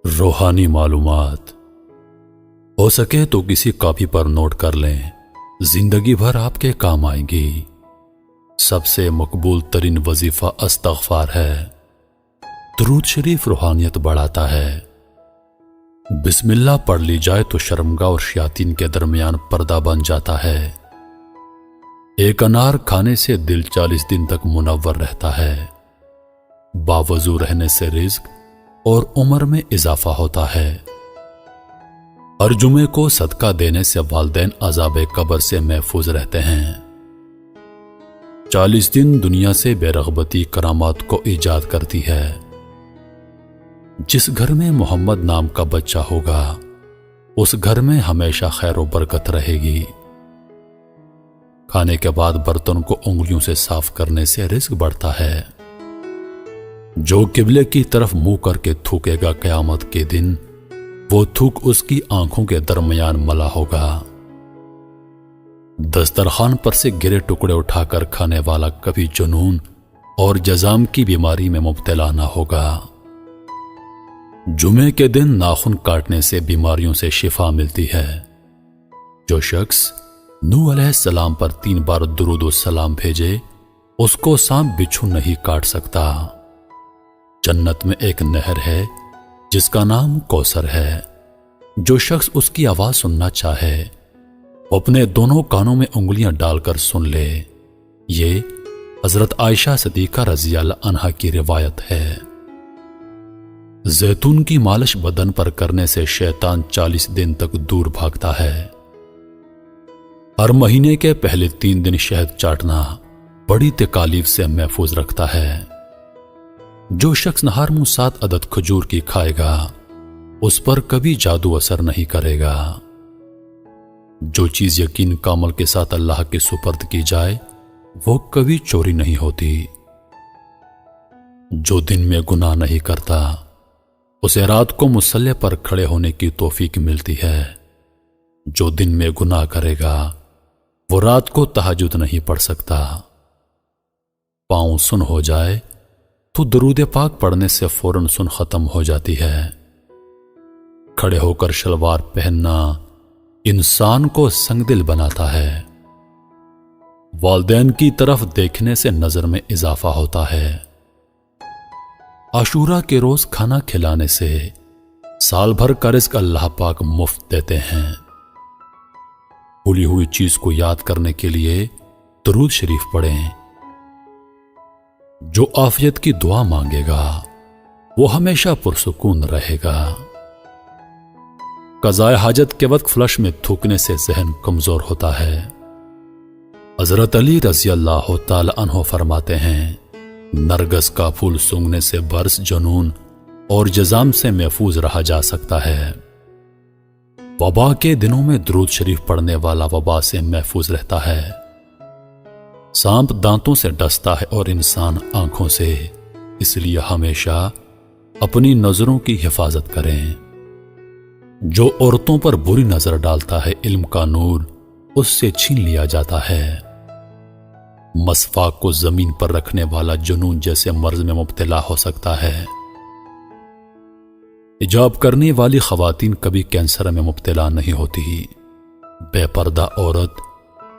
روحانی معلومات ہو سکے تو کسی کاپی پر نوٹ کر لیں، زندگی بھر آپ کے کام آئیں گی۔ سب سے مقبول ترین وظیفہ استغفار ہے۔ درود شریف روحانیت بڑھاتا ہے۔ بسم اللہ پڑھ لی جائے تو شرمگاہ اور شیاطین کے درمیان پردہ بن جاتا ہے۔ ایک انار کھانے سے دل 40 دن تک منور رہتا ہے۔ باوضو رہنے سے رزق اور عمر میں اضافہ ہوتا ہے۔ ہر جمعے کو صدقہ دینے سے والدین عذاب قبر سے محفوظ رہتے ہیں۔ 40 دن دنیا سے بے رغبتی کرامات کو ایجاد کرتی ہے۔ جس گھر میں محمد نام کا بچہ ہوگا اس گھر میں ہمیشہ خیر و برکت رہے گی۔ کھانے کے بعد برتن کو انگلیوں سے صاف کرنے سے رزق بڑھتا ہے۔ جو قبلے کی طرف منہ کر کے تھوکے گا قیامت کے دن وہ تھوک اس کی آنکھوں کے درمیان ملا ہوگا۔ دسترخوان پر سے گرے ٹکڑے اٹھا کر کھانے والا کبھی جنون اور جزام کی بیماری میں مبتلا نہ ہوگا۔ جمعے کے دن ناخن کاٹنے سے بیماریوں سے شفا ملتی ہے۔ جو شخص نوح علیہ السلام پر 3 بار درود و سلام بھیجے اس کو سانپ بچھو نہیں کاٹ سکتا۔ جنت میں ایک نہر ہے جس کا نام کوثر ہے۔ جو شخص اس کی آواز سننا چاہے وہ اپنے دونوں کانوں میں انگلیاں ڈال کر سن لے۔ یہ حضرت عائشہ صدیقہ رضی اللہ عنہا کی روایت ہے۔ زیتون کی مالش بدن پر کرنے سے شیطان 40 دن تک دور بھاگتا ہے۔ ہر مہینے کے پہلے 3 دن شہد چاٹنا بڑی تکالیف سے محفوظ رکھتا ہے۔ جو شخص نہار منہ 7 عدد کھجور کی کھائے گا اس پر کبھی جادو اثر نہیں کرے گا۔ جو چیز یقین کامل کے ساتھ اللہ کے سپرد کی جائے وہ کبھی چوری نہیں ہوتی۔ جو دن میں گناہ نہیں کرتا اسے رات کو مصلی پر کھڑے ہونے کی توفیق ملتی ہے۔ جو دن میں گناہ کرے گا وہ رات کو تہجد نہیں پڑھ سکتا۔ پاؤں سن ہو جائے تو درود پاک پڑھنے سے فوراً سن ختم ہو جاتی ہے۔ کھڑے ہو کر شلوار پہننا انسان کو سنگ دل بناتا ہے۔ والدین کی طرف دیکھنے سے نظر میں اضافہ ہوتا ہے۔ عاشورہ کے روز کھانا کھلانے سے سال بھر کا رزق اللہ پاک مفت دیتے ہیں۔ بھولی ہوئی چیز کو یاد کرنے کے لیے درود شریف پڑھیں۔ جو عافیت کی دعا مانگے گا وہ ہمیشہ پرسکون رہے گا۔ قضائے حاجت کے وقت فلش میں تھوکنے سے ذہن کمزور ہوتا ہے۔ حضرت علی رضی اللہ تعالی عنہ فرماتے ہیں نرگس کا پھول سونگھنے سے برس جنون اور جزام سے محفوظ رہا جا سکتا ہے۔ وبا کے دنوں میں درود شریف پڑھنے والا وبا سے محفوظ رہتا ہے۔ سانپ دانتوں سے ڈستا ہے اور انسان آنکھوں سے، اس لیے ہمیشہ اپنی نظروں کی حفاظت کریں۔ جو عورتوں پر بری نظر ڈالتا ہے علم کا نور اس سے چھین لیا جاتا ہے۔ مسواک کو زمین پر رکھنے والا جنون جیسے مرض میں مبتلا ہو سکتا ہے۔ حجاب کرنے والی خواتین کبھی کینسر میں مبتلا نہیں ہوتی۔ بے پردہ عورت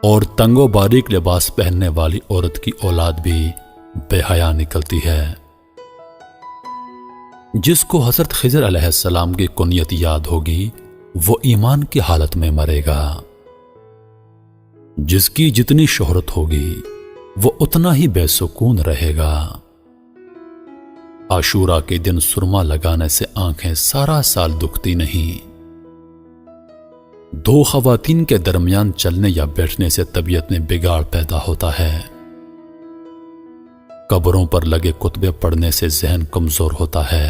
اور تنگ و باریک لباس پہننے والی عورت کی اولاد بھی بے حیا نکلتی ہے۔ جس کو حضرت خضر علیہ السلام کی کنیت یاد ہوگی وہ ایمان کی حالت میں مرے گا۔ جس کی جتنی شہرت ہوگی وہ اتنا ہی بے سکون رہے گا۔ عاشورہ کے دن سرما لگانے سے آنکھیں سارا سال دکھتی نہیں۔ 2 خواتین کے درمیان چلنے یا بیٹھنے سے طبیعت میں بگاڑ پیدا ہوتا ہے۔ قبروں پر لگے کتبے پڑھنے سے ذہن کمزور ہوتا ہے۔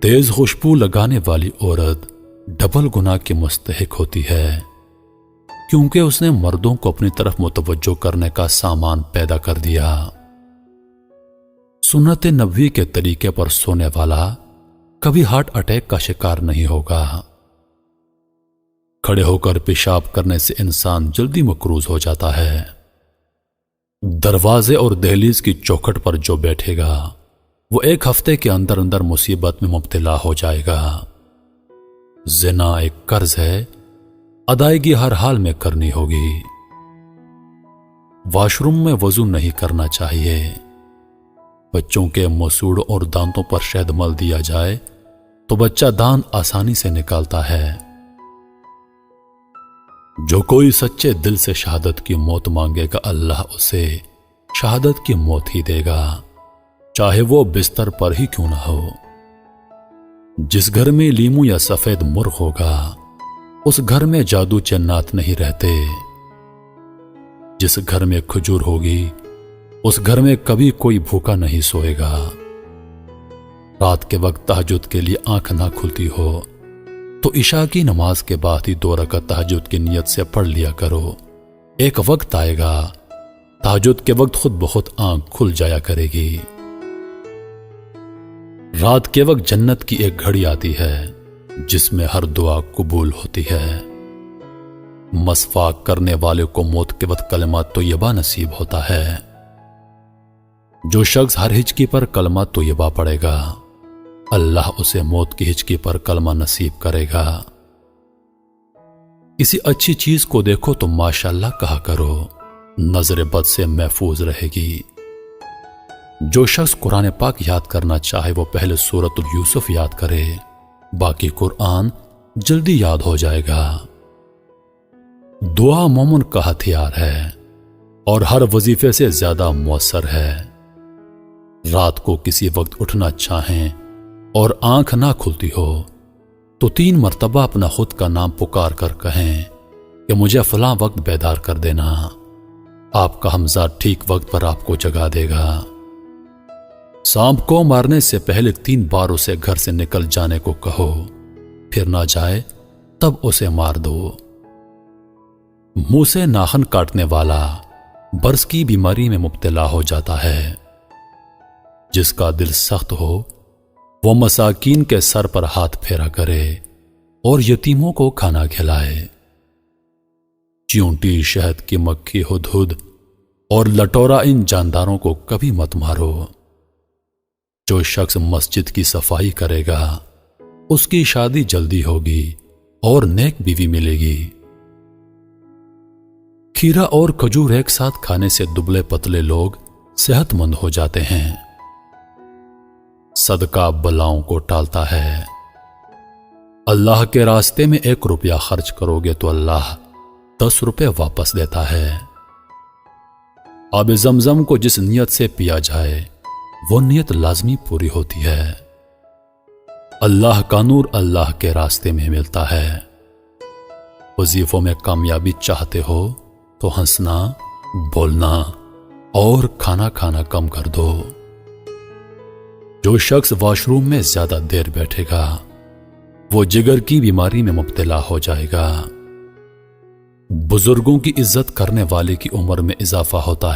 تیز خوشبو لگانے والی عورت ڈبل گناہ کی مستحق ہوتی ہے کیونکہ اس نے مردوں کو اپنی طرف متوجہ کرنے کا سامان پیدا کر دیا۔ سنت نبوی کے طریقے پر سونے والا کبھی ہارٹ اٹیک کا شکار نہیں ہوگا۔ کھڑے ہو کر پیشاب کرنے سے انسان جلدی مقروض ہو جاتا ہے۔ دروازے اور دہلیز کی چوکھٹ پر جو بیٹھے گا وہ ایک ہفتے کے اندر اندر مصیبت میں مبتلا ہو جائے گا۔ زنا ایک قرض ہے، ادائیگی ہر حال میں کرنی ہوگی۔ واش روم میں وضو نہیں کرنا چاہیے۔ بچوں کے مسوڑ اور دانتوں پر شہد مل دیا جائے تو بچہ دانت آسانی سے نکالتا ہے۔ جو کوئی سچے دل سے شہادت کی موت مانگے گا، اللہ اسے شہادت کی موت ہی دے گا، چاہے وہ بستر پر ہی کیوں نہ ہو۔ جس گھر میں لیمو یا سفید مرغ ہوگا، اس گھر میں جادو جنات نہیں رہتے۔ جس گھر میں کھجور ہوگی، اس گھر میں کبھی کوئی بھوکا نہیں سوئے گا۔ رات کے وقت تہجد کے لیے آنکھ نہ کھلتی ہو تو عشاء کی نماز کے بعد ہی 2 رکعت تہجد کی نیت سے پڑھ لیا کرو۔ ایک وقت آئے گا تہجد کے وقت خود بخود آنکھ کھل جایا کرے گی۔ رات کے وقت جنت کی ایک گھڑی آتی ہے جس میں ہر دعا قبول ہوتی ہے۔ مسواک کرنے والے کو موت کے وقت کلمہ طیبہ نصیب ہوتا ہے۔ جو شخص ہر ہچکی پر کلمہ طیبہ پڑھے گا، اللہ اسے موت کی ہچکی پر کلمہ نصیب کرے گا۔ کسی اچھی چیز کو دیکھو تو ماشاءاللہ کہا کرو، نظر بد سے محفوظ رہے گی۔ جو شخص قرآن پاک یاد کرنا چاہے وہ پہلے سورۃ یوسف یاد کرے، باقی قرآن جلدی یاد ہو جائے گا۔ دعا مومن کا ہتھیار ہے اور ہر وظیفے سے زیادہ مؤثر ہے۔ رات کو کسی وقت اٹھنا چاہیں اور آنکھ نہ کھلتی ہو تو 3 مرتبہ اپنا خود کا نام پکار کر کہیں کہ مجھے فلاں وقت بیدار کر دینا۔ آپ کا حمزہ ٹھیک وقت پر آپ کو جگا دے گا۔ سانپ کو مارنے سے پہلے 3 بار اسے گھر سے نکل جانے کو کہو، پھر نہ جائے تب اسے مار دو۔ منہ سے ناخن کاٹنے والا برس کی بیماری میں مبتلا ہو جاتا ہے۔ جس کا دل سخت ہو وہ مساکین کے سر پر ہاتھ پھیرا کرے اور یتیموں کو کھانا کھلائے۔ چیونٹی، شہد کی مکھی، ہدہد اور لٹورا ان جانداروں کو کبھی مت مارو۔ جو شخص مسجد کی صفائی کرے گا اس کی شادی جلدی ہوگی اور نیک بیوی ملے گی۔ کھیرا اور کھجور ایک ساتھ کھانے سے دبلے پتلے لوگ صحت مند ہو جاتے ہیں۔ صدقہ بلاؤں کو ٹالتا ہے۔ اللہ کے راستے میں 1 روپیہ خرچ کرو گے تو اللہ 10 روپے واپس دیتا ہے۔ آب زمزم کو جس نیت سے پیا جائے وہ نیت لازمی پوری ہوتی ہے۔ اللہ کا نور اللہ کے راستے میں ملتا ہے۔ وظیفوں میں کامیابی چاہتے ہو تو ہنسنا، بولنا اور کھانا کھانا کم کر دو۔ جو شخص واش روم میں زیادہ دیر بیٹھے گا وہ جگر کی بیماری میں مبتلا ہو جائے گا۔ بزرگوں کی عزت کرنے والے کی عمر میں اضافہ ہوتا